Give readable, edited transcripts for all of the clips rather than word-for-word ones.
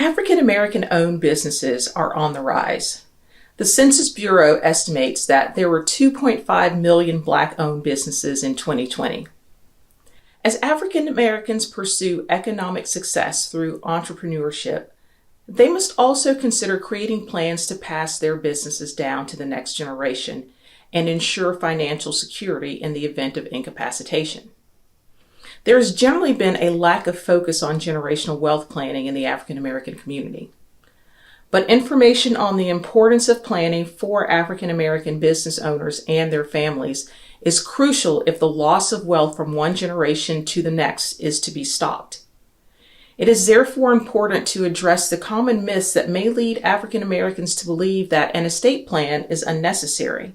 African American owned businesses are on the rise. The Census Bureau estimates that there were 2.5 million Black owned businesses in 2020. As African Americans pursue economic success through entrepreneurship, they must also consider creating plans to pass their businesses down to the next generation and ensure financial security in the event of incapacitation. There has generally been a lack of focus on generational wealth planning in the African American community. But information on the importance of planning for African American business owners and their families is crucial if the loss of wealth from one generation to the next is to be stopped. It is therefore important to address the common myths that may lead African Americans to believe that an estate plan is unnecessary.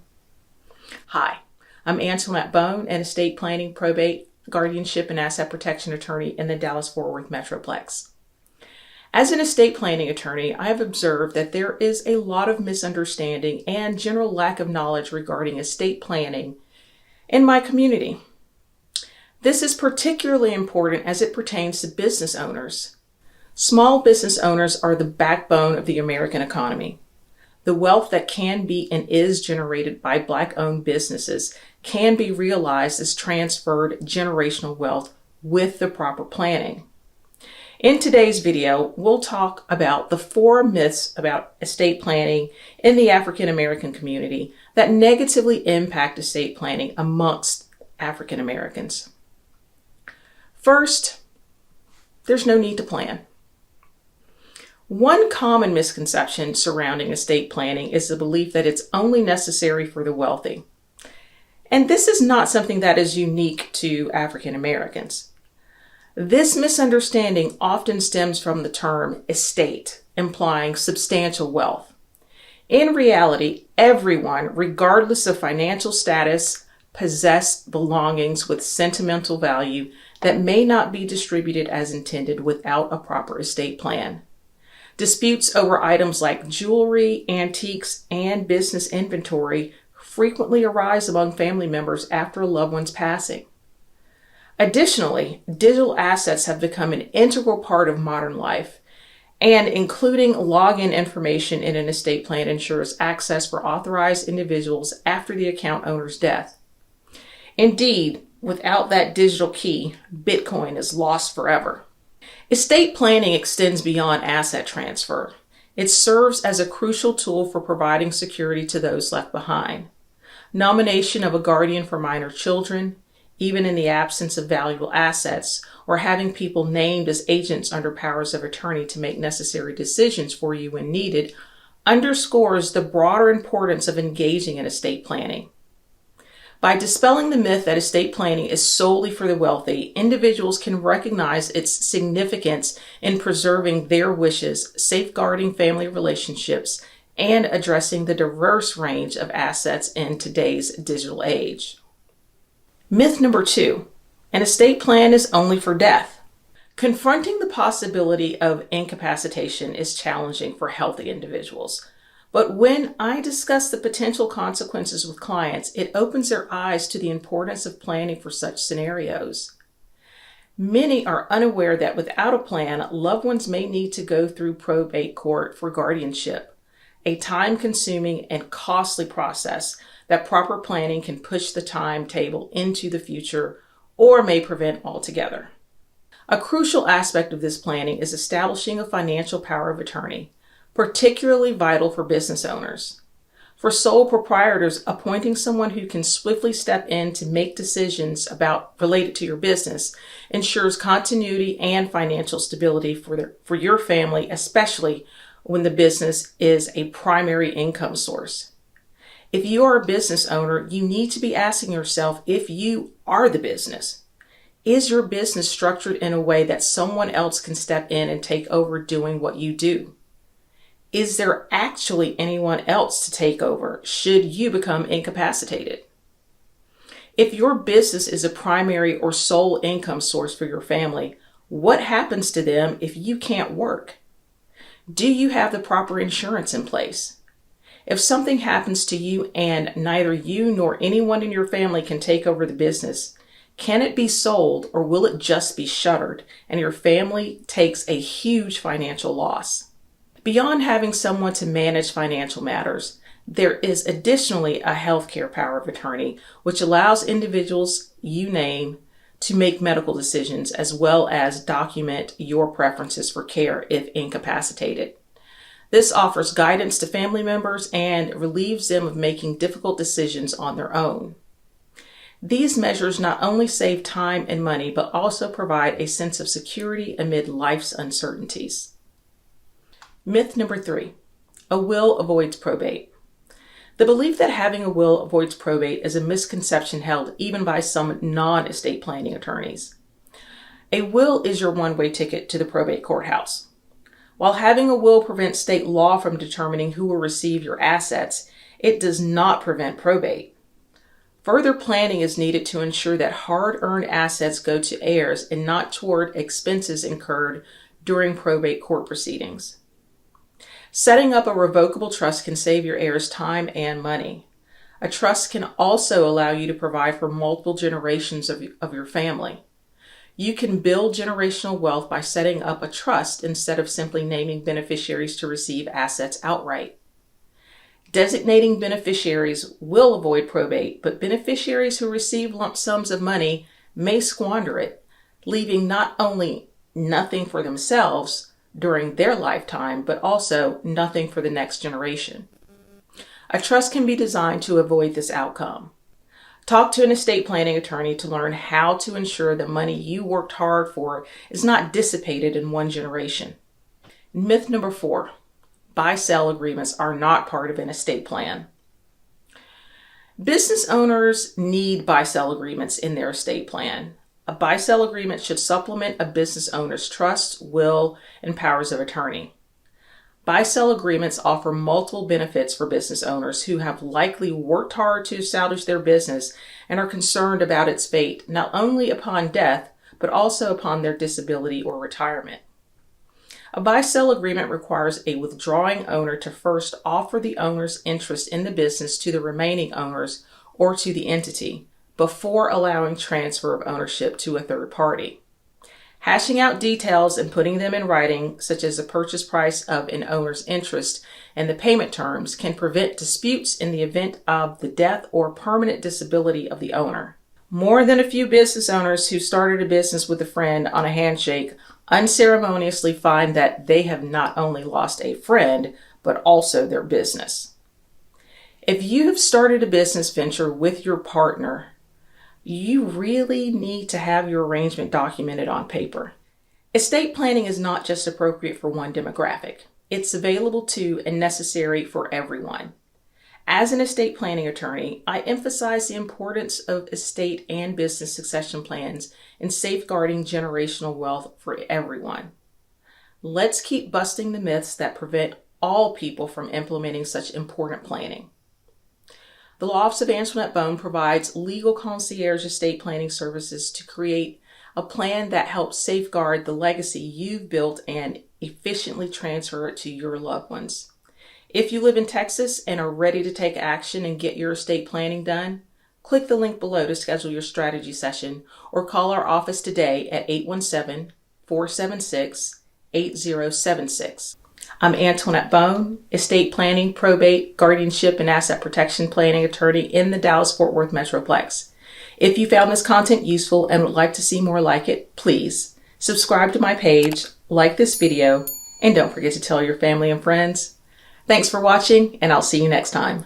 Hi, I'm Antoinette Bone, an estate planning, probate, guardianship, and asset protection attorney in the Dallas-Fort Worth Metroplex. As an estate planning attorney, I have observed that there is a lot of misunderstanding and general lack of knowledge regarding estate planning in my community. This is particularly important as it pertains to business owners. Small business owners are the backbone of the American economy. The wealth that can be and is generated by Black-owned businesses can be realized as transferred generational wealth with the proper planning. In today's video, we'll talk about the 4 myths about estate planning in the African American community that negatively impact estate planning amongst African Americans. First, there's no need to plan. One common misconception surrounding estate planning is the belief that it's only necessary for the wealthy. And this is not something that is unique to African Americans. This misunderstanding often stems from the term estate, implying substantial wealth. In reality, everyone, regardless of financial status, possess belongings with sentimental value that may not be distributed as intended without a proper estate plan. Disputes over items like jewelry, antiques, and business inventory frequently arise among family members after a loved one's passing. Additionally, digital assets have become an integral part of modern life, and including login information in an estate plan ensures access for authorized individuals after the account owner's death. Indeed, without that digital key, Bitcoin is lost forever. Estate planning extends beyond asset transfer. It serves as a crucial tool for providing security to those left behind. Nomination of a guardian for minor children, even in the absence of valuable assets, or having people named as agents under powers of attorney to make necessary decisions for you when needed, underscores the broader importance of engaging in estate planning. By dispelling the myth that estate planning is solely for the wealthy, individuals can recognize its significance in preserving their wishes, safeguarding family relationships, and addressing the diverse range of assets in today's digital age. Myth number 2, an estate plan is only for death. Confronting the possibility of incapacitation is challenging for healthy individuals. But when I discuss the potential consequences with clients, it opens their eyes to the importance of planning for such scenarios. Many are unaware that without a plan, loved ones may need to go through probate court for guardianship, a time-consuming and costly process that proper planning can push the timetable into the future or may prevent altogether. A crucial aspect of this planning is establishing a financial power of attorney, particularly vital for business owners. For sole proprietors, appointing someone who can swiftly step in to make decisions related to your business ensures continuity and financial stability for your family, especially when the business is a primary income source. If you are a business owner, you need to be asking yourself if you are the business. Is your business structured in a way that someone else can step in and take over doing what you do? Is there actually anyone else to take over should you become incapacitated? If your business is a primary or sole income source for your family, what happens to them if you can't work? Do you have the proper insurance in place? If something happens to you and neither you nor anyone in your family can take over the business, Can it be sold, or will it just be shuttered and your family takes a huge financial loss? Beyond having someone to manage financial matters, there is additionally a healthcare power of attorney, which allows individuals you name to make medical decisions as well as document your preferences for care if incapacitated. This offers guidance to family members and relieves them of making difficult decisions on their own. These measures not only save time and money, but also provide a sense of security amid life's uncertainties. Myth number 3, a will avoids probate. The belief that having a will avoids probate is a misconception held even by some non-estate planning attorneys. A will is your one-way ticket to the probate courthouse. While having a will prevents state law from determining who will receive your assets, it does not prevent probate. Further planning is needed to ensure that hard-earned assets go to heirs and not toward expenses incurred during probate court proceedings. Setting up a revocable trust can save your heirs time and money. A trust can also allow you to provide for multiple generations of your family. You can build generational wealth by setting up a trust instead of simply naming beneficiaries to receive assets outright. Designating beneficiaries will avoid probate, but beneficiaries who receive lump sums of money may squander it, leaving not only nothing for themselves during their lifetime, but also nothing for the next generation. A trust can be designed to avoid this outcome. Talk to an estate planning attorney to learn how to ensure the money you worked hard for is not dissipated in one generation. Myth number 4. Buy-sell agreements are not part of an estate plan. Business owners need buy-sell agreements in their estate plan. A buy-sell agreement should supplement a business owner's trust, will, and powers of attorney. Buy-sell agreements offer multiple benefits for business owners who have likely worked hard to establish their business and are concerned about its fate, not only upon death, but also upon their disability or retirement. A buy-sell agreement requires a withdrawing owner to first offer the owner's interest in the business to the remaining owners or to the entity before allowing transfer of ownership to a third party. Hashing out details and putting them in writing, such as the purchase price of an owner's interest and the payment terms, can prevent disputes in the event of the death or permanent disability of the owner. More than a few business owners who started a business with a friend on a handshake unceremoniously find that they have not only lost a friend, but also their business. If you have started a business venture with your partner, you really need to have your arrangement documented on paper. Estate planning is not just appropriate for one demographic. It's available to and necessary for everyone. As an estate planning attorney, I emphasize the importance of estate and business succession plans in safeguarding generational wealth for everyone. Let's keep busting the myths that prevent all people from implementing such important planning. The Law Office of Antoinette Bone provides legal concierge estate planning services to create a plan that helps safeguard the legacy you've built and efficiently transfer it to your loved ones. If you live in Texas and are ready to take action and get your estate planning done, click the link below to schedule your strategy session or call our office today at 817-476-8076. I'm Antoinette Bone, estate planning, probate, guardianship, and asset protection planning attorney in the Dallas-Fort Worth Metroplex. If you found this content useful and would like to see more like it, please subscribe to my page, like this video, and don't forget to tell your family and friends. Thanks for watching, and I'll see you next time.